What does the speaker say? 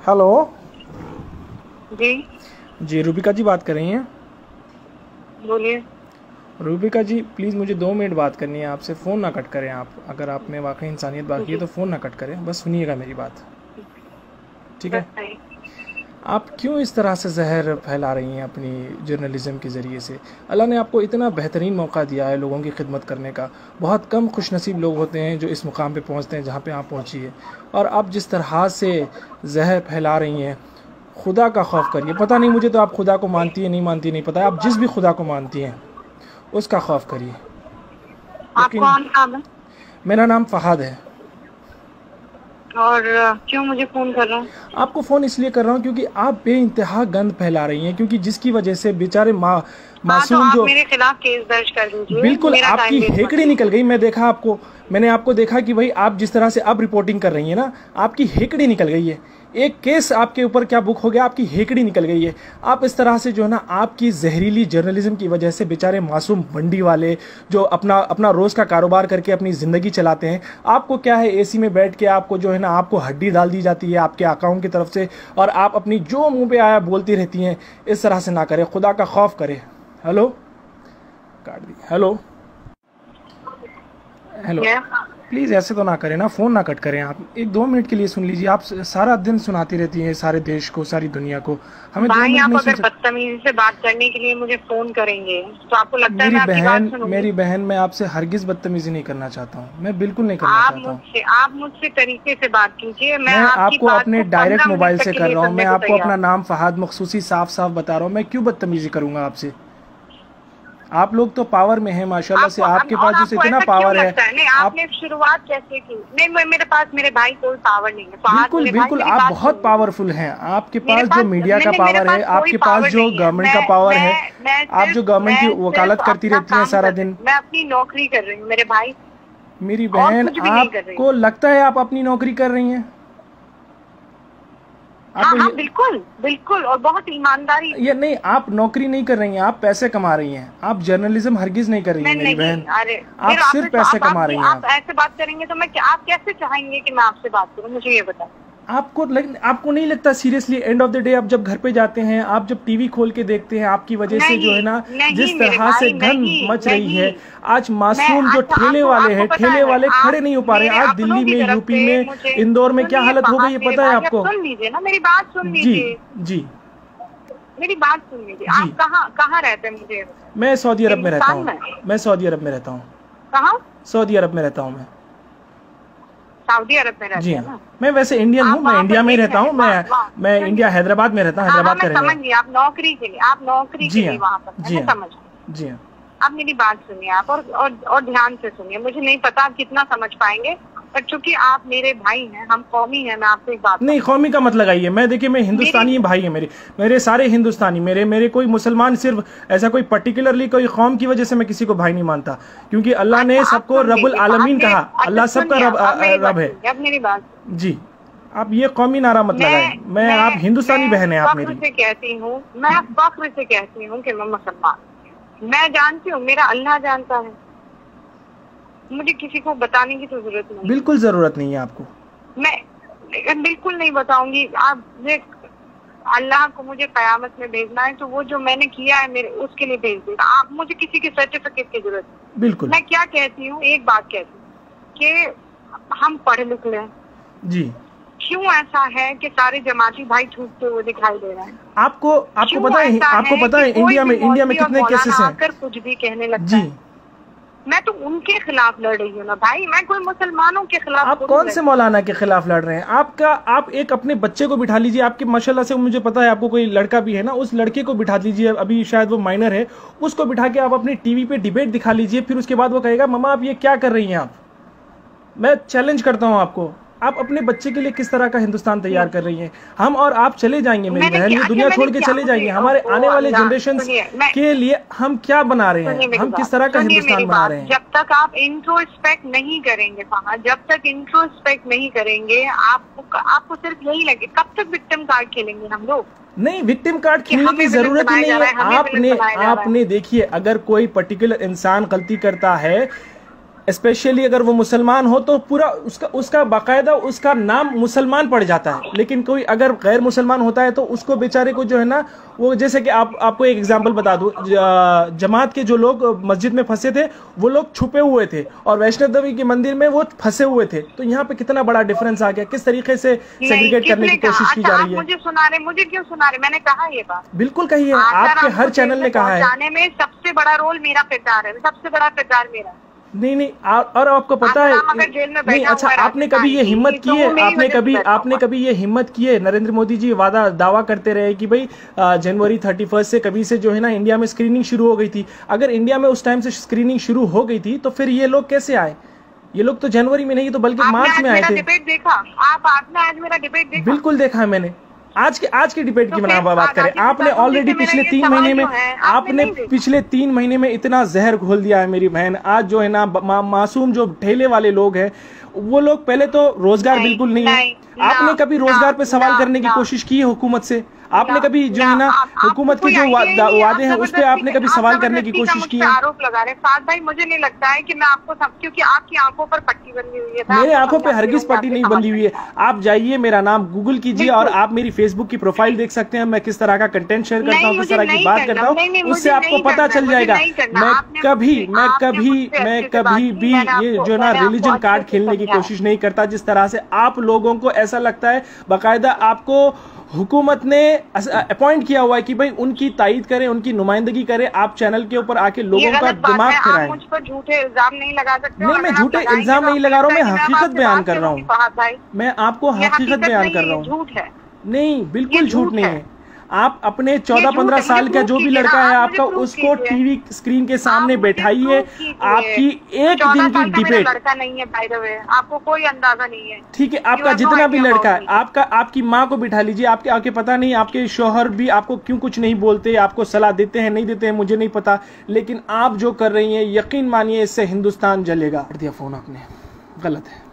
Hello. जी जी रूबिका जी बात कर रही हैं? बोलिए। रूबिका जी प्लीज़ मुझे 2 मिनट बात करनी है आपसे। फ़ोन ना कट करें आप। अगर आप में वाकई इंसानियत बाकी है जी तो फ़ोन ना कट करें, बस सुनिएगा मेरी बात, ठीक है? बताइए। आप क्यों इस तरह से जहर फैला रही हैं अपनी जर्नलिज़म के ज़रिए से? अल्लाह ने आपको इतना बेहतरीन मौका दिया है लोगों की खिदमत करने का। बहुत कम खुशनसीब लोग होते हैं जो इस मुकाम पे पहुंचते हैं जहां पे आप पहुंची है। और आप जिस तरह से जहर फैला रही हैं, खुदा का खौफ करिए। पता नहीं मुझे तो आप खुदा को मानती है नहीं मानती नहीं पता है, आप जिस भी खुदा को मानती हैं उसका खौफ करिए। आप यकीन। कौन साहब हैं? मेरा नाम फ़हाद है। और क्यों मुझे फोन कर रहे हैं? आपको फ़ोन इसलिए कर रहा हूँ क्योंकि आप बेइंतहा गंद फैला रही हैं, क्योंकि जिसकी वजह से बेचारे हाँ, तो मासूम आप जो मेरे खिलाफ केस दर्ज कर दीजिए। बिल्कुल मेरा आपकी टाइम वेस्ट मत हेकड़ी कीजिए। निकल गई। मैं देखा आपको, मैंने आपको देखा कि भाई आप जिस तरह से अब रिपोर्टिंग कर रही हैं ना, आपकी हेकड़ी निकल गई है। एक केस आपके ऊपर क्या बुक हो गया, आपकी हेकड़ी निकल गई है। आप इस तरह से जो है ना, आपकी जहरीली जर्नलिज्म की वजह से बेचारे मासूम मंडी वाले जो अपना अपना रोज़ का कारोबार करके अपनी ज़िंदगी चलाते हैं, आपको क्या है एसी में बैठ के आपको जो है ना, आपको हड्डी डाल दी जाती है आपके अकाउंट की तरफ से, और आप अपनी जो मुंह पे आया बोलती रहती हैं। इस तरह से ना करें, खुदा का खौफ करें। हेलो, काट दी। हेलो हेलो, प्लीज़ ऐसे तो ना करें ना, फ़ोन ना कट करें आप। 1-2 मिनट के लिए सुन लीजिए। आप सारा दिन सुनाती रहती हैं सारे देश को, सारी दुनिया को। हमें 2 भाई, मिनट आप नहीं सुन अगर सकते? बदतमीजी से बात करने के लिए मुझे फोन करेंगे तो आपको लगता है मैं आपकी बात सुनूंगी? मेरी बहन, मैं आपसे हरगिज़ बदतमीजी नहीं करना चाहता हूँ। मैं बिल्कुल नहीं करना चाहता हूँ। आप मुझसे तरीके से बात कीजिए। मैं मैं आपकी आपको बात अपने को डायरेक्ट 15 मोबाइल मिनट से तक के कर लिए रहा हूँ। मैं सुनने को आपको अपना तैयार। नाम फ़हाद मखसूसी साफ साफ बता रहा हूँ। मैं क्यों बदतमीजी करूँगा आपसे? आप लोग तो पावर में हैं माशाल्लाह से, आपके पास जो आपको इतना ऐसा क्यों पावर है। लगता है? नहीं, आप आपने शुरुआत कैसे की? नहीं, मेरे पास मेरे भाई कोई पावर नहीं है। फहद बिल्कुल मेरे भाई, बिल्कुल मेरी आप बात बहुत सुनिए। पावरफुल हैं। आपके मेरे पास जो पास मीडिया का नहीं, मेरे पावर पास है, कोई आपके पास पावर जो नहीं है। गवर्नमेंट का पावर है, आप जो गवर्नमेंट की मैं सिर्फ वकालत करती अपना रहती हैं काम सारा कर रही दिन। हूँ। मैं अपनी नौकरी कर रही हूँ मेरे भाई, मेरी और बहन, कुछ भी नहीं कर रही हूँ। आपको लगता है आप अपनी नौकरी कर रही हैं? हाँ आपको हाँ, बिल्कुल बिल्कुल, और बहुत ईमानदारी से। ये नहीं, आप नौकरी नहीं कर रही हैं, आप पैसे कमा रही हैं। आप जर्नलिज्म हरगिज नहीं कर रही मैं हैं मेरी नहीं, बहन। अरे आप फिर सिर्फ पैसे कमा रही हैं। आप ऐसे बात करेंगे तो आप कैसे चाहेंगे कि मैं आपसे बात करूँ? मुझे ये बताएं। आपको नहीं लगता seriously, end of the day आप जब घर पे जाते हैं, आप जब टीवी खोल के देखते हैं, आपकी वजह से जो है नहीं ना, नहीं जिस मेरे तरह से भाई, गंद नहीं मच रही नहीं। है। आज मैं मासूम जो अच्छा, ठेले आपको वाले आपको हैं, पता ठेले है, वाले आप खड़े नहीं हो पा रहे मेरे हैं। आज अपनों दिल्ली की में, तरफ यूपी से में, मुझे इंदौर में क्या सुनिए। हालत हो गई फहद है मेरे पता है भाई, आप आपको? सुन लीजिए ना, मेरी बात सुन जी लीजिए। जी मेरी बात सुन लीजिए। जी। आप कहाँ कहाँ रहते हैं मुझे? मैं सऊदी अरब में रहता हिंदुस्तान हूँ। में? मैं सऊदी अरब में रहता हूँ। कहाँ? सऊदी अरब में रहता हूँ मैं। सऊदी अरब में रहते जी हैं हाँ, ना? मैं वैसे इंडियन हूँ, आप मैं वहाँ इंडिया पर में ही एक रहता हूँ। मैं सुनिए। इंडिया हैदराबाद में रहता हूँ, हाँ हाँ, हैदराबाद मैं का रहने समझ वाला। गई। आप नौकरी के लिए, जी लिए हाँ, वहाँ पर है, जी मैं हाँ, समझ गई। जी हाँ। आप मेरी बात सुनिए, आप और ध्यान से सुनिए। मुझे नहीं पता आप कितना समझ पाएंगे, पर चूंकि आप मेरे भाई हैं, हम कौमी हैं, मैं आपसे एक बात नहीं, कौमी का मत लगाइए। मैं देखिए, मैं हिंदुस्तानी भाई है मेरे मेरे सारे हिंदुस्तानी। मेरे कोई मुसलमान, सिर्फ ऐसा कोई पर्टिकुलरली कोई कौम की वजह से मैं किसी को भाई नहीं मानता, क्योंकि अल्लाह ने सबको रब्बुल आलमीन कहा। अल्लाह सबका रब है। अब मेरी बात जी, आप ये कौमी नारा मत लगाएं। मैं आप हिंदुस्तानी बहन है आप मेरी। फख्र से कहती हूँ, मैं फख्र से कहती हूँ कि मैं मुसलमान। मैं जानती हूँ, मेरा अल्लाह जानता है। मुझे किसी को बताने की तो जरूरत नहीं। बिल्कुल जरूरत नहीं है आपको। मैं बिल्कुल नहीं बताऊंगी। आप अल्लाह को मुझे कयामत में भेजना है तो वो जो मैंने किया है मेरे उसके लिए भेज देगा। आप मुझे किसी के सर्टिफिकेट की जरूरत नहीं। बिल्कुल। मैं क्या कहती हूँ, एक बात कहती हूँ कि हम पढ़े लिखे हैं। जी। क्यों ऐसा है कि सारे जमाती भाई छूटते हुए दिखाई दे रहे हैं? आपको पता है इंडिया में कितने केसेस हैं? आकर कुछ भी कहने लगता जी। है। मैं तो उनके खिलाफ लड़ रही हूँ ना भाई, मैं कोई मुसलमानों के खिलाफ। आप कौन से मौलाना के खिलाफ लड़ रहे हैं? आप एक अपने बच्चे को बिठा लीजिए। आपके माशाल्लाह से मुझे पता है आपको कोई लड़का भी है ना, उस लड़के को बिठा लीजिए, अभी शायद वो माइनर है, उसको बिठा के आप अपनी टीवी पे डिबेट दिखा लीजिए। फिर उसके बाद वो कहेगा मम्मा आप ये क्या कर रही हैं आप। मैं चैलेंज करता हूँ आपको, आप अपने बच्चे के लिए किस तरह का हिंदुस्तान तैयार कर रही हैं। हम और आप चले जाएंगे मेरी बहन, ये दुनिया छोड़ के चले जाएंगे। हमारे आने वाले जनरेशन के लिए हम क्या बना रहे हैं, हम किस तरह का हिंदुस्तान बना रहे हैं। जब तक आप इंट्रोस्पेक्ट नहीं करेंगे, जब तक इंट्रोस्पेक्ट नहीं करेंगे, आपको सिर्फ यही लगे। कब तक विक्टिम कार्ड खेलेंगे हम लोग? नहीं, विक्टिम कार्ड खेलने की जरूरत ही नहीं है। आपने देखिए, अगर कोई पर्टिकुलर इंसान गलती करता है, स्पेशली अगर वो मुसलमान हो तो पूरा उसका बाकायदा उसका नाम मुसलमान पड़ जाता है। लेकिन कोई अगर गैर मुसलमान होता है तो उसको बेचारे को जो है ना, वो जैसे कि आपको एक एग्जांपल बता दूं, जमात के जो लोग मस्जिद में फंसे थे वो लोग छुपे हुए थे और वैष्णव देवी के मंदिर में वो फंसे हुए थे। तो यहाँ पे कितना बड़ा डिफरेंस आ गया, किस तरीके से सेग्रीगेट करने की कोशिश की जा रही है। मुझे सुना रहे, मुझे क्यों सुना रहे? मैंने कहा ये बात बिल्कुल कही है, आपके हर चैनल ने कहा है। जाने में सबसे बड़ा रोल मेरा प्रचार है, सबसे बड़ा प्रचार मेरा। नहीं, और आपको पता है नहीं, अच्छा आपने कभी ये हिम्मत की है, आपने कभी ये हिम्मत की है? नरेंद्र मोदी जी दावा करते रहे कि भाई जनवरी 31 से कभी से जो है ना इंडिया में स्क्रीनिंग शुरू हो गई थी। अगर इंडिया में उस टाइम से स्क्रीनिंग शुरू हो गई थी तो फिर ये लोग कैसे आए? ये लोग तो जनवरी में नहीं तो बल्कि मार्च में आए थे। डिबेट देखा आपने? आज मेरा डिबेट देखा? बिल्कुल देखा है मैंने। आज के डिबेट की बात करें, आपने ऑलरेडी पिछले 3 महीने में पिछले 3 महीने में इतना जहर घोल दिया है मेरी बहन। आज जो है ना मासूम जो ठेले वाले लोग हैं वो लोग, पहले तो रोजगार बिल्कुल नहीं है। आपने कभी रोजगार पे सवाल करने की कोशिश की है हुकूमत से? आपने कभी जो है ना हुकूमत के जो वादे हैं उस पर आपने कभी सवाल करने की कोशिश की है? आरोप लगा रहे साथ भाई, मुझे नहीं लगता है कि मैं आपको क्योंकि आपकी आंखों पर पट्टी बंधी हुई है। मेरे आंखों पे हरगिज पट्टी नहीं बंधी हुई है। आप जाइए, मेरा नाम गूगल कीजिए और आप मेरी फेसबुक की प्रोफाइल देख सकते हैं। मैं किस तरह का कंटेंट शेयर करता हूँ, किस तरह की बात करता हूँ, उससे आपको पता चल जाएगा। मैं कभी भी ये जो ना रिलीजन कार्ड खेलने की कोशिश नहीं करता। जिस तरह से आप लोगों को ऐसा लगता है बाकायदा आपको हुकूमत ने अपॉइंट किया हुआ है कि भाई उनकी तायीद करें, उनकी नुमाइंदगी करें, आप चैनल के ऊपर आके लोगों का दिमाग खराएं। मुझ पर झूठे इल्जाम नहीं लगा सकते। नहीं, मैं झूठे इल्जाम नहीं लगा रहा हूँ, मैं हकीकत बयान कर रहा हूँ। मैं आपको हकीकत बयान कर रहा हूँ। झूठ है? नहीं, बिल्कुल झूठ नहीं है। आप अपने 14-15 साल का जो भी लड़का है आपका, उसको टीवी स्क्रीन के सामने बैठाइए। आपकी एक दिन की डिबेट, लड़का नहीं है बाय द वे, आपको कोई अंदाजा नहीं है। ठीक है, आपका जितना भी लड़का है, आपकी माँ को बिठा लीजिए। आपके पता नहीं आपके शौहर भी आपको क्यों कुछ नहीं बोलते, आपको सलाह देते हैं नहीं देते हैं मुझे नहीं पता, लेकिन आप जो कर रही हैं यकीन मानिए इससे हिंदुस्तान जलेगा। दिया फोन आपने, गलत है।